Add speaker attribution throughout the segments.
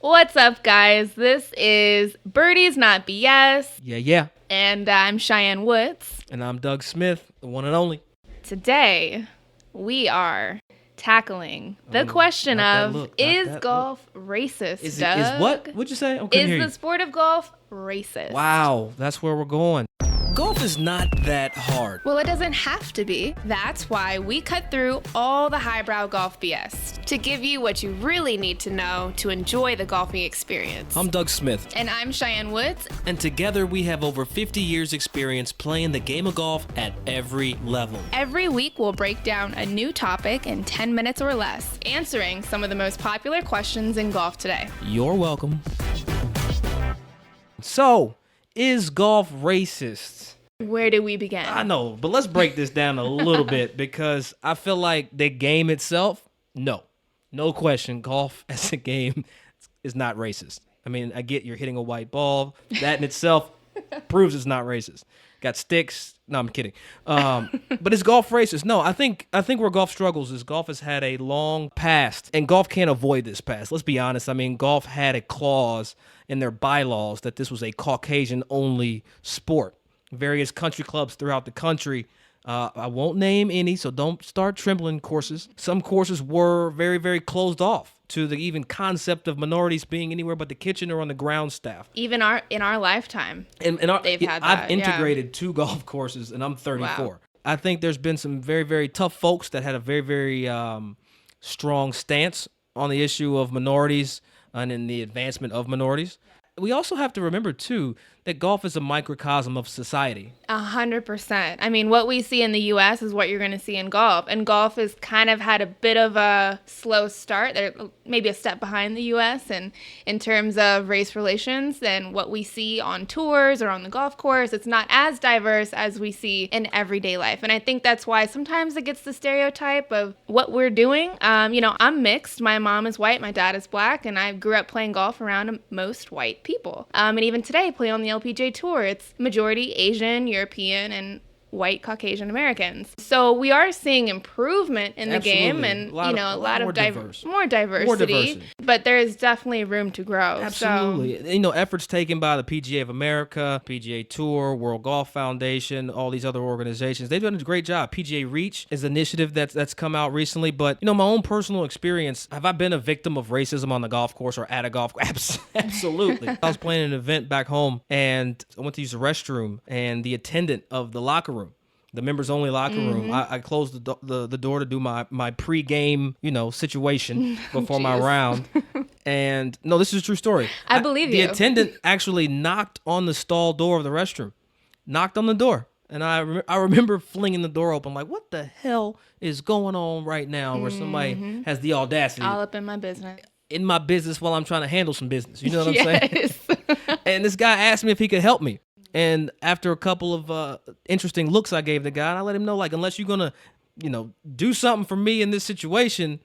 Speaker 1: What's up, guys? This is Birdies Not BS.
Speaker 2: Yeah.
Speaker 1: And I'm Cheyenne Woods.
Speaker 2: And I'm Doug Smith, the one and only.
Speaker 1: Today, we are tackling the question of, is golf racist, Doug?
Speaker 2: Is what? What'd you say?
Speaker 1: Is the sport of golf racist?
Speaker 2: Wow, that's where we're going. Golf is not that hard.
Speaker 1: Well, it doesn't have to be. That's why we cut through all the highbrow golf BS to give you what you really need to know to enjoy the golfing experience.
Speaker 2: I'm Doug Smith.
Speaker 1: And I'm Cheyenne Woods.
Speaker 2: And together we have over 50 years experience playing the game of golf at every level.
Speaker 1: Every week we'll break down a new topic in 10 minutes or less, answering some of the most popular questions in golf today.
Speaker 2: You're welcome. So, is golf racist?
Speaker 1: Where do we begin?
Speaker 2: I know, but let's break this down a little bit because I feel like the game itself, no question, golf as a game is not racist. I mean, I get you're hitting a white ball. That in itself proves it's not racist. Got sticks. No, I'm kidding. But is golf racist? No, I think where golf struggles is golf has had a long past, and golf can't avoid this past. Let's be honest. I mean, golf had a clause in their bylaws that this was a Caucasian-only sport. Various country clubs throughout the country. I won't name any, so don't start trembling courses. Some courses were very, very closed off to the even concept of minorities being anywhere but the kitchen or on the ground staff.
Speaker 1: Even in our lifetime,
Speaker 2: they've had that. I've integrated 2 golf courses, and I'm 34. Wow. I think there's been some very, very tough folks that had a very, very strong stance on the issue of minorities and in the advancement of minorities. We also have to remember, too, that golf is a microcosm of society.
Speaker 1: 100%. I mean, what we see in the U.S. is what you're going to see in golf. And golf has kind of had a bit of a slow start. They're maybe a step behind the U.S. and in terms of race relations than what we see on tours or on the golf course. It's not as diverse as we see in everyday life. And I think that's why sometimes it gets the stereotype of what we're doing. I'm mixed. My mom is white, my dad is black, and I grew up playing golf around most white people. And even today, play on the LPGA Tour, it's majority Asian, European, and white Caucasian Americans. So we are seeing improvement in the game and, a lot of more diversity, but there is definitely room to grow.
Speaker 2: Absolutely. So, efforts taken by the PGA of America, PGA Tour, World Golf Foundation, all these other organizations, they've done a great job. PGA Reach is an initiative that's come out recently, but, my own personal experience, have I been a victim of racism on the golf course or at a golf course? Absolutely. I was playing an event back home, and I went to use the restroom, and the attendant of the locker room, the members only locker room, I closed the door to do my pre-game, situation before my round. And no, this is a true story.
Speaker 1: I believe
Speaker 2: you. The attendant actually knocked on the stall door of the restroom, knocked on the door. And I remember flinging the door open, like, what the hell is going on right now where somebody has the audacity.
Speaker 1: All up in my business.
Speaker 2: In my business while I'm trying to handle some business. You know what I'm saying? And this guy asked me if he could help me. And after a couple of interesting looks I gave the guy, I let him know, like, unless you're going to, do something for me in this situation,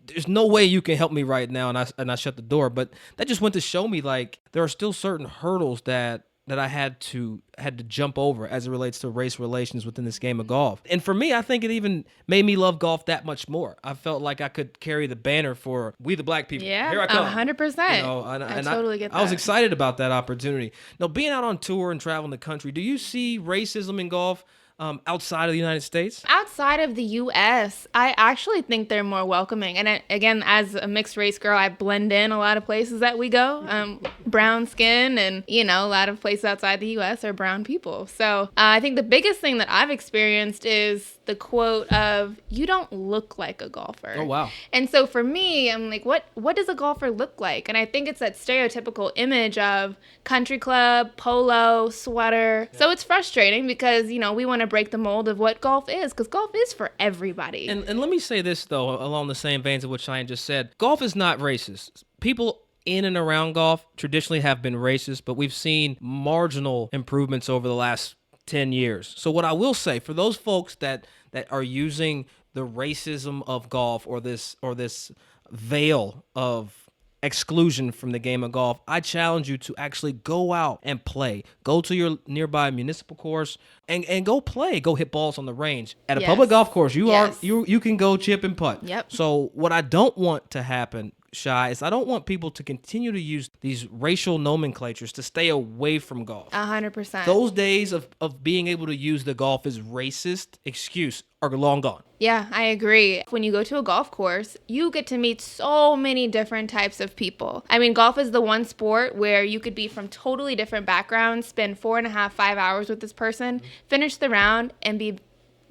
Speaker 2: there's no way you can help me right now. And I shut the door. But that just went to show me, like, there are still certain hurdles that I had to jump over as it relates to race relations within this game of golf. And for me, I think it even made me love golf that much more. I felt like I could carry the banner for we the black people.
Speaker 1: Yeah,
Speaker 2: here I come.
Speaker 1: 100%. I totally get that.
Speaker 2: I was excited about that opportunity. Now, being out on tour and traveling the country, do you see racism in golf outside of the United States?
Speaker 1: Outside of the U.S., I actually think they're more welcoming. And again, as a mixed race girl, I blend in a lot of places that we go. Brown skin and, a lot of places outside the U.S. are brown people. So I think the biggest thing that I've experienced is the quote of, you don't look like a golfer.
Speaker 2: Oh, wow.
Speaker 1: And so for me, I'm like, what does a golfer look like? And I think it's that stereotypical image of country club, polo, sweater. Yeah. So it's frustrating because, we want to break the mold of what golf is, because golf is for everybody.
Speaker 2: And let me say this, though, along the same veins of what Cheyenne just said. Golf is not racist. People in and around golf traditionally have been racist, but we've seen marginal improvements over the last 10 years. So what I will say, for those folks that are using the racism of golf or this veil of exclusion from the game of golf, I challenge you to actually go out and play. Go to your nearby municipal course and go play. Go hit balls on the range. At a public golf course, you can go chip and putt.
Speaker 1: Yep.
Speaker 2: So what I don't want to happen Shy, is I don't want people to continue to use these racial nomenclatures to stay away from golf.
Speaker 1: 100%.
Speaker 2: Those days of being able to use the golf is racist excuse are long gone.
Speaker 1: Yeah, I agree. When you go to a golf course, you get to meet so many different types of people. I mean, golf is the one sport where you could be from totally different backgrounds, spend 4.5, 5 hours with this person, finish the round, and be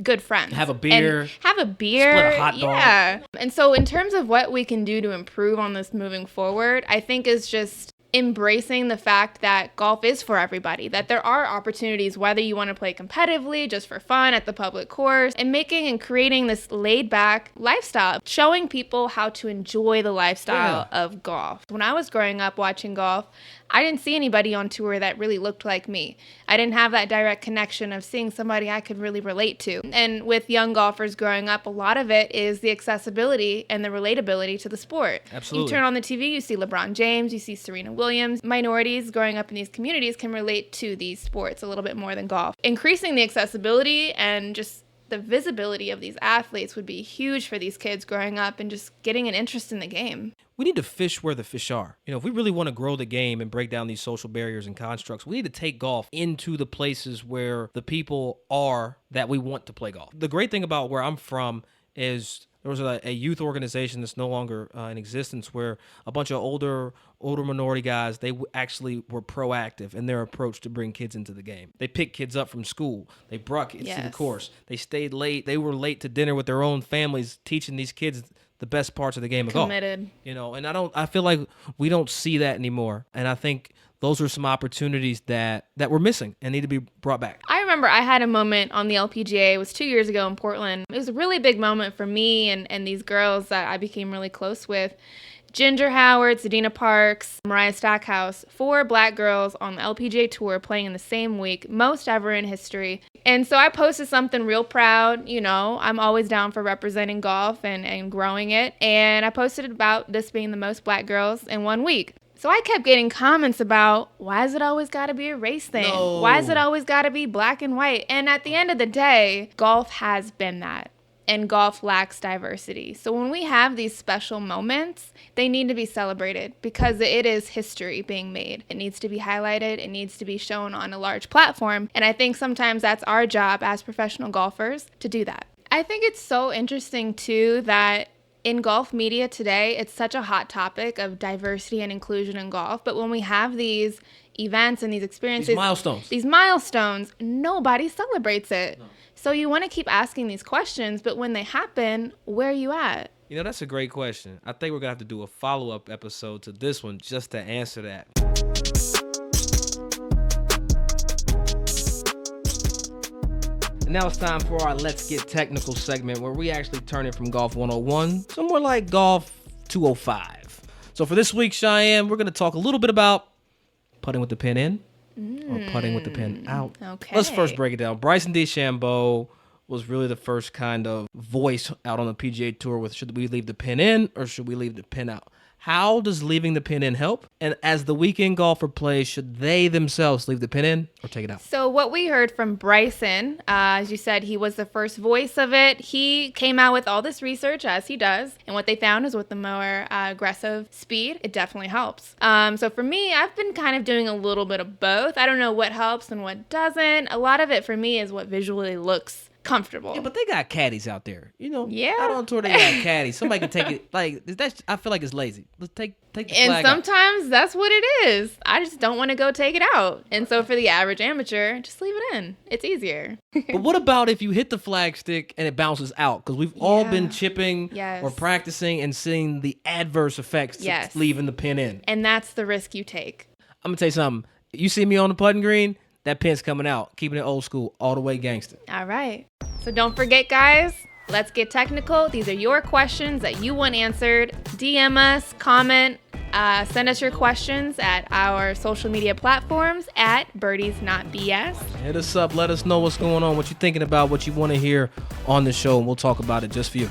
Speaker 1: good friends.
Speaker 2: Have a beer.
Speaker 1: Split
Speaker 2: a hot dog.
Speaker 1: Yeah. And so in terms of what we can do to improve on this moving forward, I think is just embracing the fact that golf is for everybody, that there are opportunities, whether you want to play competitively, just for fun at the public course, and making and creating this laid back lifestyle, showing people how to enjoy the lifestyle of golf. When I was growing up watching golf, I didn't see anybody on tour that really looked like me. I didn't have that direct connection of seeing somebody I could really relate to. And with young golfers growing up, a lot of it is the accessibility and the relatability to the sport.
Speaker 2: Absolutely.
Speaker 1: You turn on the TV, you see LeBron James, you see Serena Williams. Minorities growing up in these communities can relate to these sports a little bit more than golf. Increasing the accessibility and just the visibility of these athletes would be huge for these kids growing up and just getting an interest in the game.
Speaker 2: We need to fish where the fish are. You know, if we really want to grow the game and break down these social barriers and constructs, we need to take golf into the places where the people are that we want to play golf. The great thing about where I'm from is there was a youth organization that's no longer in existence where a bunch of older minority guys, they actually were proactive in their approach to bring kids into the game. They picked kids up from school. They brought kids to the course. They stayed late. They were late to dinner with their own families, teaching these kids the best parts of the game of golf.
Speaker 1: Committed.
Speaker 2: You know, and I feel like we don't see that anymore. And I think those are some opportunities that we're missing and need to be brought back.
Speaker 1: I remember I had a moment on the LPGA. It was 2 years ago in Portland. It was a really big moment for me and these girls that I became really close with. Ginger Howard, Zadina Parks, Mariah Stackhouse, 4 black girls on the LPGA Tour playing in the same week, most ever in history. And so I posted something real proud. You know, I'm always down for representing golf and growing it. And I posted about this being the most black girls in 1 week. So I kept getting comments about, why is it always got to be a race thing?
Speaker 2: No.
Speaker 1: Why is it always got to be black and white? And at the end of the day, golf has been that. And golf lacks diversity. So when we have these special moments, they need to be celebrated because it is history being made. It needs to be highlighted. It needs to be shown on a large platform. And I think sometimes that's our job as professional golfers to do that. I think it's so interesting too that in golf media today, it's such a hot topic of diversity and inclusion in golf. But when we have these events and these experiences, these milestones, nobody celebrates it. No. So you want to keep asking these questions, but when they happen, where are you at?
Speaker 2: You know, that's a great question. I think we're going to have to do a follow-up episode to this one just to answer that. And now it's time for our Let's Get Technical segment where we actually turn it from Golf 101 to more like Golf 205. So for this week, Cheyenne, we're going to talk a little bit about putting with the pin in or putting with the pin out.
Speaker 1: Okay.
Speaker 2: Let's first break it down. Bryson DeChambeau was really the first kind of voice out on the PGA Tour with should we leave the pin in or should we leave the pin out? How does leaving the pin in help? And as the weekend golfer plays, should they themselves leave the pin in or take it out?
Speaker 1: So what we heard from Bryson, as you said, he was the first voice of it. He came out with all this research, as he does. And what they found is with the more aggressive speed, it definitely helps. So for me, I've been kind of doing a little bit of both. I don't know what helps and what doesn't. A lot of it for me is what visually looks comfortable.
Speaker 2: Yeah, but they got caddies out there, you know.
Speaker 1: Yeah.
Speaker 2: Out on tour, they got caddies. Somebody can take it. Like that's. I feel like it's lazy. Let's take the flag
Speaker 1: And sometimes
Speaker 2: out.
Speaker 1: That's what it is. I just don't want to go take it out. And so for the average amateur, just leave it in. It's easier.
Speaker 2: But what about if you hit the flag stick and it bounces out? Because we've all been chipping or practicing and seeing the adverse effects of leaving the pin in.
Speaker 1: And that's the risk you take.
Speaker 2: I'm gonna tell you something. You see me on the putting green. That pin's coming out, keeping it old school, all the way gangster.
Speaker 1: All right. So don't forget, guys, let's get technical. These are your questions that you want answered. DM us, comment, send us your questions at our social media platforms at Birdies Not BS.
Speaker 2: Hit us up. Let us know what's going on, what you're thinking about, what you want to hear on the show, and we'll talk about it just for you.